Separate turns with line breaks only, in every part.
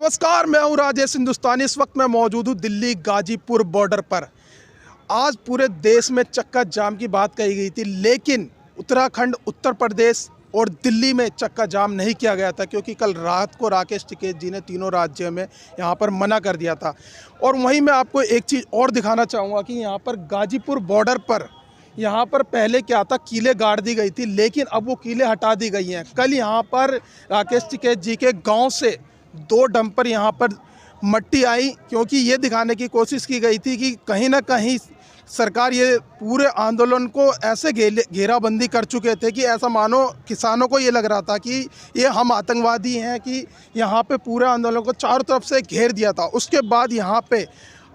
नमस्कार, मैं हूं राजेश हिंदुस्तानी। इस वक्त मैं मौजूद हूं दिल्ली गाजीपुर बॉर्डर पर। आज पूरे देश में चक्का जाम की बात कही गई थी, लेकिन उत्तराखंड, उत्तर प्रदेश और दिल्ली में चक्का जाम नहीं किया गया था, क्योंकि कल रात को राकेश टिकैत जी ने तीनों राज्यों में यहां पर मना कर दिया था। और वहीं मैं आपको एक चीज़ और दिखाना चाहूँगा कि यहाँ पर गाजीपुर बॉर्डर पर यहाँ पर पहले क्या था, कीलें गाड़ दी गई थी, लेकिन अब वो कीलें हटा दी गई हैं। कल यहाँ पर राकेश टिकैत जी के गांव से 2 डंपर यहाँ पर मट्टी आई, क्योंकि ये दिखाने की कोशिश की गई थी कि कहीं ना कहीं सरकार ये पूरे आंदोलन को ऐसे घेराबंदी कर चुके थे कि ऐसा मानो किसानों को ये लग रहा था कि ये हम आतंकवादी हैं, कि यहाँ पे पूरे आंदोलन को चारों तरफ से घेर दिया था। उसके बाद यहाँ पे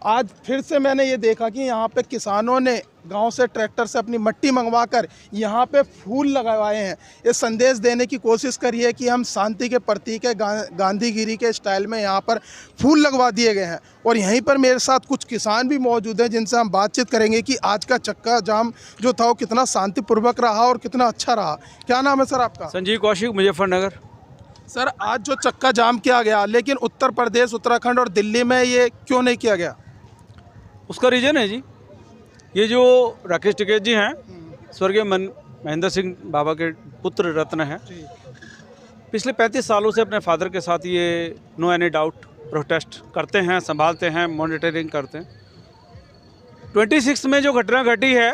आज फिर से मैंने ये देखा कि यहाँ पे किसानों ने गांव से ट्रैक्टर से अपनी मट्टी मंगवाकर यहाँ पे फूल लगवाए हैं। ये संदेश देने की कोशिश करी है कि हम शांति के प्रतीक है, गांधीगिरी के स्टाइल में यहाँ पर फूल लगवा दिए गए हैं। और यहीं पर मेरे साथ कुछ किसान भी मौजूद हैं, जिनसे हम बातचीत करेंगे कि आज का चक्का जाम जो था वो कितना शांतिपूर्वक रहा और कितना अच्छा रहा। क्या नाम है सर आपका?
संजीव कौशिक, मुजफ्फरनगर।
सर, आज जो चक्का जाम किया गया, लेकिन उत्तर प्रदेश, उत्तराखंड और दिल्ली में ये क्यों नहीं किया गया?
उसका रीज़न है जी, ये जो राकेश टिकैत जी हैं, स्वर्गीय महेंद्र सिंह बाबा के पुत्र रत्न हैं। पिछले 35 सालों से अपने फादर के साथ ये नो एनी डाउट प्रोटेस्ट करते हैं, संभालते हैं, मॉनिटरिंग करते हैं। 26 में जो घटना घटी है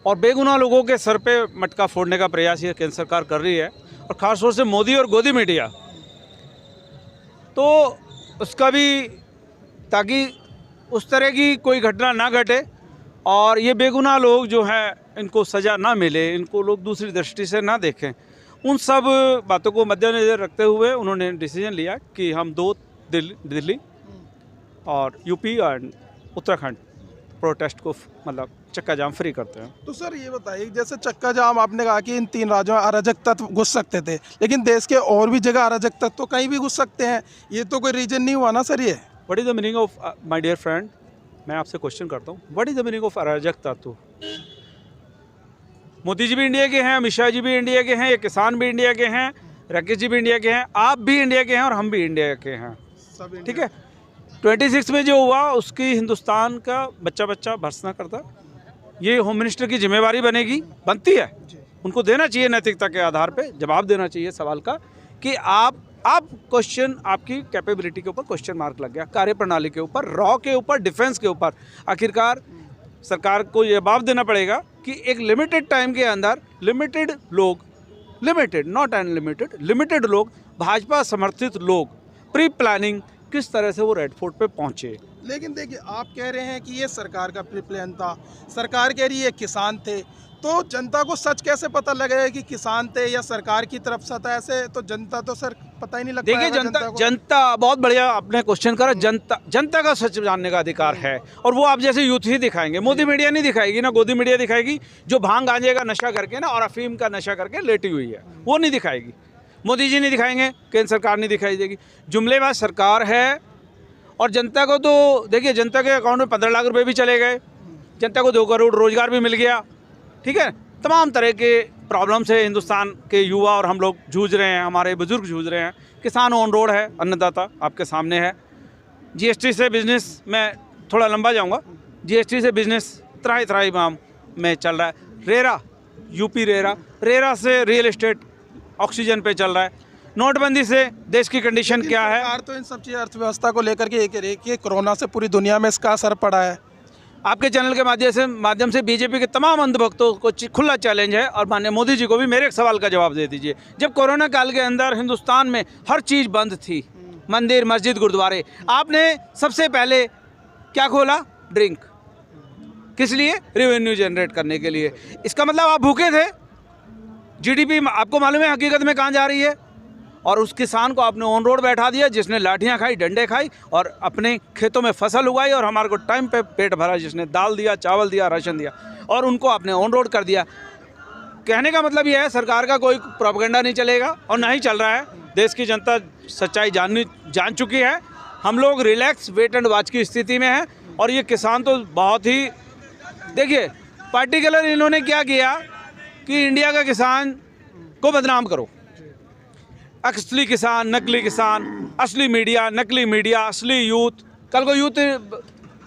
और बेगुनाह लोगों के सर पे मटका फोड़ने का प्रयास ये केंद्र सरकार कर रही है, और ख़ासतौर से मोदी और गोदी मीडिया, तो उसका भी, ताकि उस तरह की कोई घटना ना घटे और ये बेगुनाह लोग जो हैं इनको सज़ा ना मिले, इनको लोग दूसरी दृष्टि से ना देखें, उन सब बातों को मद्देनज़र रखते हुए उन्होंने डिसीजन लिया कि हम दिल्ली और यूपी और उत्तराखंड प्रोटेस्ट को मतलब चक्का जाम फ्री करते हैं।
तो सर ये बताइए, जैसे चक्का जाम आपने कहा कि इन 3 राज्यों में अराजक तत्व घुस सकते थे, लेकिन देश के और भी जगह अराजक तत्व तो कहीं भी घुस सकते हैं, ये तो कोई रीजन नहीं हुआ ना सर? ये
what is the meaning of, my dear friend, मैं आपसे क्वेश्चन करता हूँ, what is the meaning of अराजक तत्व? मोदी जी भी इंडिया के हैं, अमित शाह जी भी इंडिया के हैं, ये किसान भी इंडिया के हैं, राकेश जी भी इंडिया के हैं, आप भी इंडिया के हैं और हम भी इंडिया के हैं, ठीक है। 26 में जो हुआ उसकी हिंदुस्तान का बच्चा भर्त्सना करता, ये होम मिनिस्टर की जिम्मेवारी बनती है, उनको देना चाहिए नैतिकता के आधार पे जवाब देना चाहिए सवाल का कि आप क्वेश्चन, आपकी कैपेबिलिटी के ऊपर क्वेश्चन मार्क लग गया, कार्यप्रणाली के ऊपर, रॉ के ऊपर, डिफेंस के ऊपर। आखिरकार सरकार को ये जवाब देना पड़ेगा कि एक लिमिटेड टाइम के अंदर लिमिटेड लोग, लिमिटेड नॉट अनलिमिटेड, लिमिटेड लोग, भाजपा समर्थित लोग, प्री प्लानिंग किस तरह से वो रेड फोर्ट पे पहुंचे।
लेकिन देखिए, आप कह रहे हैं कि ये सरकार का प्री प्लान था, सरकार कह रही है किसान थे, तो जनता को सच कैसे पता लगेगा कि किसान थे या सरकार की तरफ से था? ऐसे तो जनता तो सर पता ही नहीं लगता।
देखिए, जनता बहुत बढ़िया आपने क्वेश्चन करा। जनता का सच जानने का अधिकार है, और वो आप जैसे यूथ ही दिखाएंगे, मोदी मीडिया नहीं दिखाएगी, ना गोदी मीडिया दिखाएगी, जो भांग गांजे का नशा करके ना और अफीम का नशा करके लेटी हुई है, वो नहीं दिखाएगी। मोदी जी नहीं दिखाएंगे, केंद्र सरकार नहीं दिखाई देगी, जुमलेबाज सरकार है। और जनता को तो देखिए, जनता के अकाउंट में 15 लाख रुपए भी चले गए, जनता को 2 करोड़ रोजगार भी मिल गया, ठीक है। तमाम तरह के प्रॉब्लम से हिंदुस्तान के युवा और हम लोग जूझ रहे हैं, हमारे बुजुर्ग जूझ रहे हैं। किसान ऑन रोड है, अन्नदाता आपके सामने है। जीएसटी से बिजनेस, मैं थोड़ा लंबा जाऊंगा, जीएसटी से बिजनेस त्राही माम में चल रहा है। रेरा, यूपी रेरा से रियल एस्टेट ऑक्सीजन पे चल रहा है। नोटबंदी से देश की कंडीशन क्या है?
सरकार तो इन सब चीज़ अर्थव्यवस्था को लेकर के कि कोरोना से पूरी दुनिया में इसका असर पड़ा है।
आपके चैनल के माध्यम से बीजेपी के तमाम अंधभक्तों को खुला चैलेंज है, और माननीय मोदी जी को भी मेरे एक सवाल का जवाब दे दीजिए। जब कोरोना काल के अंदर हिंदुस्तान में हर चीज़ बंद थी, मंदिर, मस्जिद, गुरुद्वारे, आपने सबसे पहले क्या खोला? ड्रिंक। किस लिए? रेवेन्यू जनरेट करने के लिए। इसका मतलब आप भूखे थे। जीडीपी आपको मालूम है हकीकत में कहाँ जा रही है? और उस किसान को आपने ऑन रोड बैठा दिया, जिसने लाठियाँ खाई, डंडे खाई और अपने खेतों में फसल उगाई, और हमारे को टाइम पे पेट भरा, जिसने दाल दिया, चावल दिया, राशन दिया, और उनको आपने ऑन रोड कर दिया। कहने का मतलब यह है, सरकार का कोई प्रोपेगेंडा नहीं चलेगा और ना ही चल रहा है। देश की जनता सच्चाई जान चुकी है। हम लोग रिलैक्स, वेट एंड वॉच की स्थिति में हैं। और ये किसान तो बहुत ही, देखिए, पार्टिकुलर इन्होंने क्या किया कि इंडिया का किसान को बदनाम करो, असली किसान, नकली किसान, असली मीडिया, नकली मीडिया, असली यूथ। कल को यूथ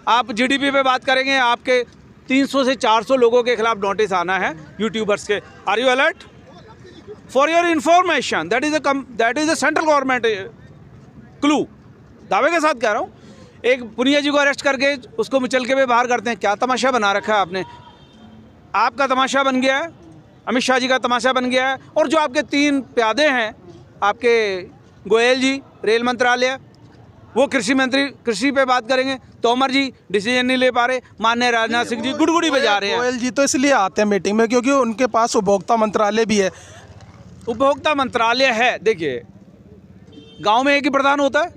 आप जीडीपी पे बात करेंगे, आपके 300 से 400 लोगों के खिलाफ नोटिस आना है यूट्यूबर्स के। Are you alert? For your information, that is the central government clue. दावे के साथ कह रहा हूँ। एक पुनिया जी को अरेस्ट करके उसको मुचलके पे बाहर करते हैं। क्या तमाशा बना रखा है आपने? आपका तमाशा बन गया है, अमित शाह जी का तमाशा बन गया है। और जो आपके 3 प्यादे हैं, आपके गोयल जी रेल मंत्रालय, वो कृषि मंत्री कृषि पे बात करेंगे। तोमर जी डिसीजन नहीं ले पा रहे। माननीय राजनाथ सिंह जी गुड़गुड़ी बजा रहे हैं।
गोयल जी तो इसलिए आते हैं मीटिंग में क्योंकि उनके पास उपभोक्ता मंत्रालय भी है।
उपभोक्ता मंत्रालय है। देखिए, गांव में एक ही प्रधान होता है।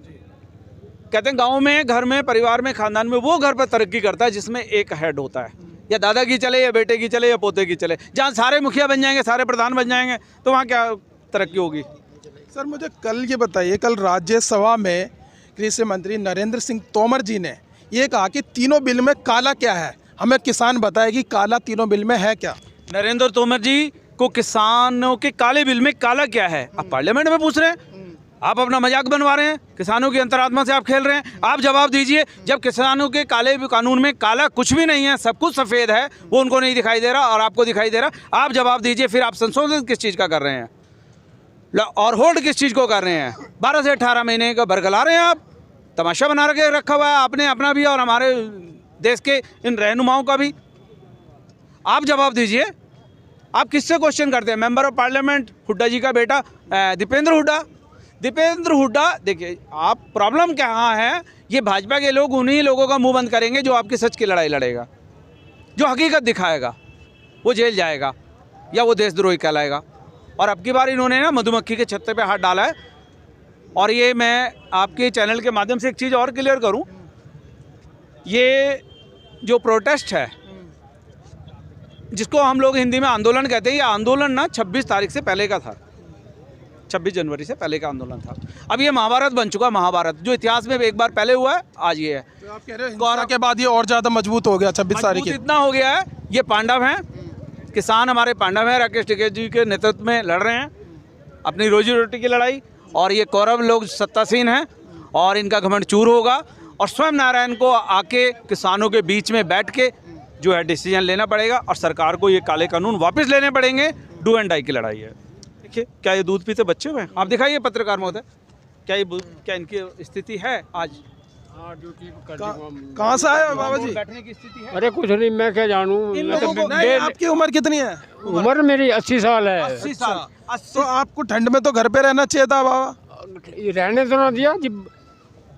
कहते हैं गांव में, घर में, परिवार में, खानदान में वो घर पर तरक्की करता है जिसमें एक हेड होता है। या दादा की चले, या बेटे की चले, या पोते की चले। जहाँ सारे मुखिया बन जाएंगे, सारे प्रधान बन जाएंगे, तो वहाँ क्या तरक्की होगी?
सर मुझे कल ये बताइए, कल राज्यसभा में कृषि मंत्री नरेंद्र सिंह तोमर जी ने ये कहा कि तीनों बिल में काला क्या है। हमें किसान बताए कि काला तीनों बिल में है क्या।
नरेंद्र तोमर जी को किसानों के काले बिल में काला क्या है आप पार्लियामेंट में पूछ रहे हैं? आप अपना मजाक बनवा रहे हैं। किसानों की अंतरात्मा से आप खेल रहे हैं। आप जवाब दीजिए। जब किसानों के काले कानून में काला कुछ भी नहीं है, सब कुछ सफ़ेद है, वो उनको नहीं दिखाई दे रहा और आपको दिखाई दे रहा। आप जवाब दीजिए। फिर आप संशोधन किस चीज़ का कर रहे हैं और होल्ड किस चीज़ को कर रहे हैं? 12 से 18 महीने का बरगला रहे हैं आप। तमाशा बना रखा हुआ है आपने अपना भी और हमारे देश के इन रहनुमाओं का भी। आप जवाब दीजिए। आप किससे क्वेश्चन करते हैं? मेंबर ऑफ पार्लियामेंट हुड्डा जी का बेटा दीपेंद्र हुड्डा। देखिए, आप प्रॉब्लम क्या है, ये भाजपा के लोग उन्हीं लोगों का मुंह बंद करेंगे जो आपकी सच की लड़ाई लड़ेगा, जो हकीकत दिखाएगा। वो जेल जाएगा या वो देशद्रोही कहलाएगा। और अब की बार इन्होंने ना मधुमक्खी के छत्ते पे हाथ डाला है। और ये मैं आपके चैनल के माध्यम से एक चीज़ और क्लियर करूं, ये जो प्रोटेस्ट है जिसको हम लोग हिंदी में आंदोलन कहते हैं, ये आंदोलन ना 26 तारीख से पहले का था। 26 जनवरी से पहले का आंदोलन था। अब ये महाभारत बन चुका। महाभारत जो इतिहास में एक बार पहले हुआ है, आज ये है।
तो आप कह रहे हो हिंसा के बाद ये और ज़्यादा मजबूत हो गया 26 तारीख
इतना हो गया है। ये पांडव हैं, किसान हमारे पांडव हैं, राकेश टिकैत जी के नेतृत्व में लड़ रहे हैं अपनी रोजी रोटी की लड़ाई। और ये कौरव लोग सत्तासीन हैं और इनका घमंड चूर होगा। और स्वयं नारायण को आके किसानों के बीच में बैठ के जो है डिसीजन लेना पड़ेगा और सरकार को ये काले कानून वापस लेने पड़ेंगे। डू एंड डाई की लड़ाई है। देखिए, क्या ये दूध पीते बच्चे हुए हैं? आप दिखाइए पत्रकार महोदय, क्या इनकी स्थिति है आज?
कहाँ से आए बाबा जी?
बैठने की स्थिति है?
अरे कुछ नहीं, मैं क्या जानूं।
आपकी उम्र कितनी है?
उम्र मेरी 80 साल है।
80 साल।
तो आपको ठंड में तो घर पे रहना चाहिए था बाबा।
ये रहने तो ना दिया जी।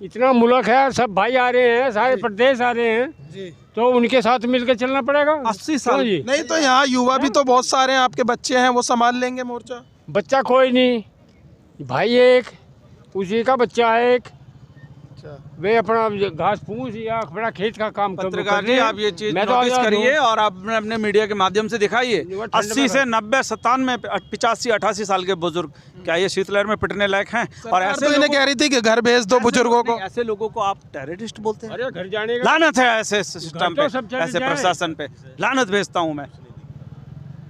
इतना मुल्क है, सब भाई आ रहे हैं, सारे प्रदेश आ रहे हैं
जी,
तो उनके साथ मिलकर चलना पड़ेगा।
80 साल
जी।
नहीं तो यहाँ युवा भी तो बहुत सारे हैं, आपके बच्चे हैं, वो संभाल लेंगे मोर्चा।
बच्चा कोई नहीं, भाई एक, उसी का बच्चा है एक। वे अपना घास फूस या अपना खेत का काम
पत्रकार जी, आप ये चीज नोटिस करिए और आप अपने मीडिया के माध्यम से दिखाइए। 80 से 90, 97, 85, 88 साल के बुजुर्ग क्या ये शीतलहर में पिटने लायक हैं? और ऐसे
तो इन्हें कह रही थी कि घर भेज दो बुजुर्गों को।
ऐसे लोगों को आप टेररिस्ट बोलते हैं?
अरे घर जाने का
लानत है ऐसे सिस्टम पे, ऐसे प्रशासन पे लानत भेजता हूँ मैं।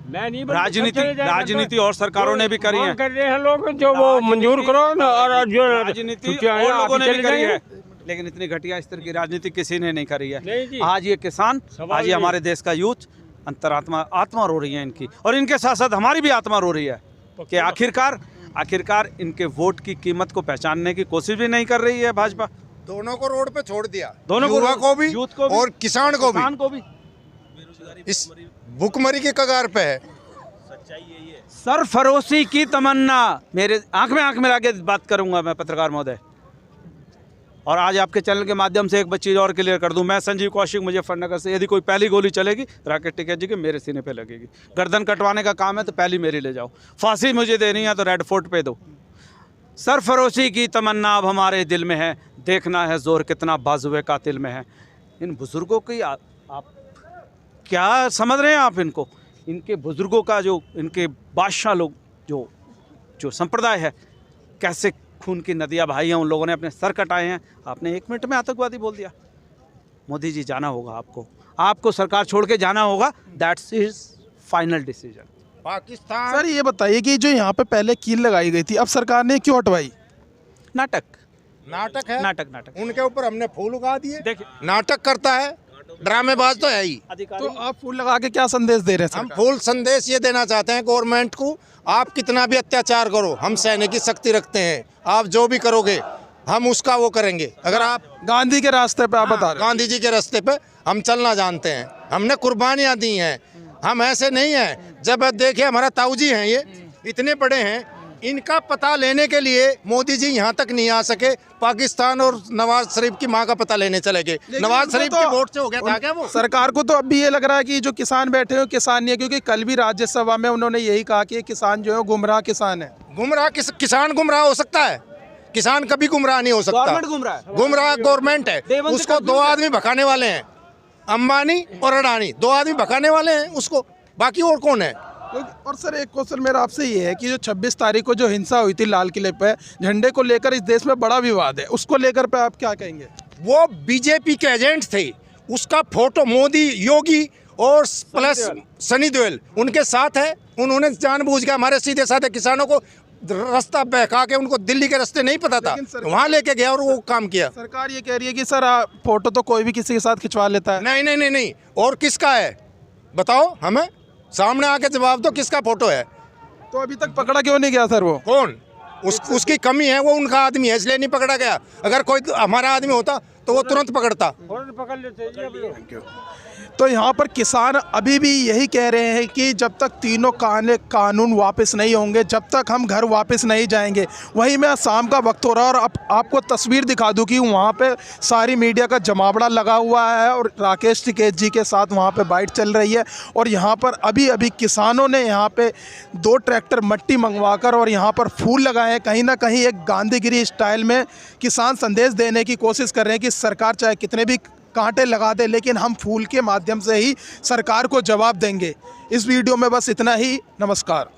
मैं नहीं।
राजनीति और सरकारों ने भी करी है।
कर रहे हैं लोग जो वो मंजूर करो ना, और जो
राजनीति और लोगों ने भी करी है, लेकिन इतनी घटिया स्तर की राजनीति किसी ने नहीं करी है। आज ये किसान, आज ये हमारे देश का यूथ, आत्मा रो रही है इनकी, और इनके साथ साथ हमारी भी आत्मा रो रही है कि आखिरकार इनके वोट की कीमत को पहचानने की कोशिश भी नहीं कर रही है भाजपा।
दोनों को रोड पे छोड़ दिया,
दोनों
युवा को भी,
यूथ को भी
और किसान को भी। इस भुखमरी के कगार पे है।
सरफरोशी की तमन्ना। मेरे आंख में आंख मिला के बात करूंगा मैं पत्रकार महोदय। और आज आपके चैनल के माध्यम से एक चीज़ और क्लियर कर दूं, मैं संजीव कौशिक मुजफ्फरनगर से, यदि कोई पहली गोली चलेगी राकेश टिकैत जी के मेरे सीने पे लगेगी। गर्दन कटवाने का काम है तो पहली मेरी ले जाओ, फांसी मुझे देनी है तो रेड फोर्ट पे दो। सरफरोशी की तमन्ना अब हमारे दिल में है, देखना है जोर कितना बाजुए कातिल में है। इन बुज़ुर्गों की आप क्या समझ रहे हैं आप इनको? इनके बुज़ुर्गों का जो इनके बादशाह लोग जो संप्रदाय है, कैसे खून की नदियाँ बहाई हैं उन लोगों ने, अपने सर कटाए हैं। आपने 1 मिनट में आतंकवादी बोल दिया। मोदी जी जाना होगा आपको सरकार छोड़ के जाना होगा। That's is final decision.
Pakistan
sir ये बताइए कि जो यहाँ पे पहले कील लगाई गई थी, अब सरकार ने क्यों हटवाई?
नाटक।
नाटक है।
नाटक नाटक
उनके ऊपर हमने फूल उगा दिए।
देखिए
नाटक करता है, ड्रामेबाज तो है ही।
अधिकारी
तो आप फूल लगा के क्या संदेश दे रहे हैं
हम
सरकार?
फूल संदेश ये देना चाहते हैं गवर्नमेंट को, आप कितना भी अत्याचार करो, हम सहने की शक्ति रखते हैं। आप जो भी करोगे हम उसका वो करेंगे। अगर आप
गांधी के रास्ते पे आप बता रहे हैं।
गांधी जी के रास्ते पे हम चलना जानते हैं, हमने कुर्बानियां दी हैं। हम ऐसे नहीं हैं। जब देखिए हमारा ताऊ जी हैं, ये इतने बड़े हैं, इनका पता लेने के लिए मोदी जी यहाँ तक नहीं आ सके। पाकिस्तान और नवाज शरीफ की माँ का पता लेने चले गए।
लेकिन
नवाज
उनको
शरीफ
तो-
के वोट से हो गया था क्या वो?
सरकार को तो अब भी ये लग रहा है कि जो किसान बैठे हो किसान नहीं है, क्योंकि कल भी राज्यसभा में उन्होंने यही कहा कि ये किसान जो है गुमराह किसान है।
गुमराह किसान गुमराह हो सकता है? किसान कभी गुमराह नहीं हो सकता।
गवर्नमेंट गुमराह है।
गुमराह गवर्नमेंट है।
देवंत
उसको
confused
दो
है।
आदमी भगाने वाले हैं, अंबानी और अडानी, दो आदमी भगाने वाले हैं उसको, बाकी और कौन है?
और सर एक क्वेश्चन मेरा आपसे ये है कि जो 26 तारीख को जो हिंसा हुई थी लाल किले पे झंडे को लेकर, इस देश में बड़ा विवाद है, उसको लेकर पे आप क्या कहेंगे?
वो बीजेपी के एजेंट थे। उसका फोटो मोदी, योगी और प्लस सनी देओल उनके साथ है। उन्होंने जानबूझ के हमारे सीधे साधे किसानों को रास्ता बहका के, उनको दिल्ली के रास्ते नहीं पता था,
लेकिन सरकार-
वहाँ लेके गया और वो काम किया।
सरकार ये कह रही है कि सर फोटो तो कोई भी किसी के साथ खिंचवा लेता है।
नहीं नहीं नहीं नहीं, और किसका है बताओ, हमें सामने आके जवाब दो, किसका फोटो है?
तो अभी तक पकड़ा क्यों नहीं गया सर वो?
कौन? उसकी कमी है, वो उनका आदमी है इसलिए नहीं पकड़ा गया। अगर कोई हमारा आदमी होता तो वो तुरंत पकड़ता।
फौरन पकड़ लेते हैं ये अब लोग।
तो यहाँ पर किसान अभी भी यही कह रहे हैं कि जब तक तीनों कानून वापस नहीं होंगे, जब तक हम घर वापस नहीं जाएंगे। वहीं मैं शाम का वक्त हो रहा है और अब आपको तस्वीर दिखा दूं कि वहाँ पे सारी मीडिया का जमावड़ा लगा हुआ है और राकेश टिकैत जी के साथ वहाँ पे बाइट चल रही है। और यहाँ पर अभी किसानों ने यहाँ पे 2 ट्रैक्टर मट्टी मंगवाकर और यहाँ पर फूल लगाए हैं। कहीं ना कहीं एक गांधीगिरी स्टाइल में किसान संदेश देने की कोशिश कर रहे हैं कि सरकार चाहे कितने भी कांटे लगा दे, लेकिन हम फूल के माध्यम से ही सरकार को जवाब देंगे। इस वीडियो में बस इतना ही। नमस्कार।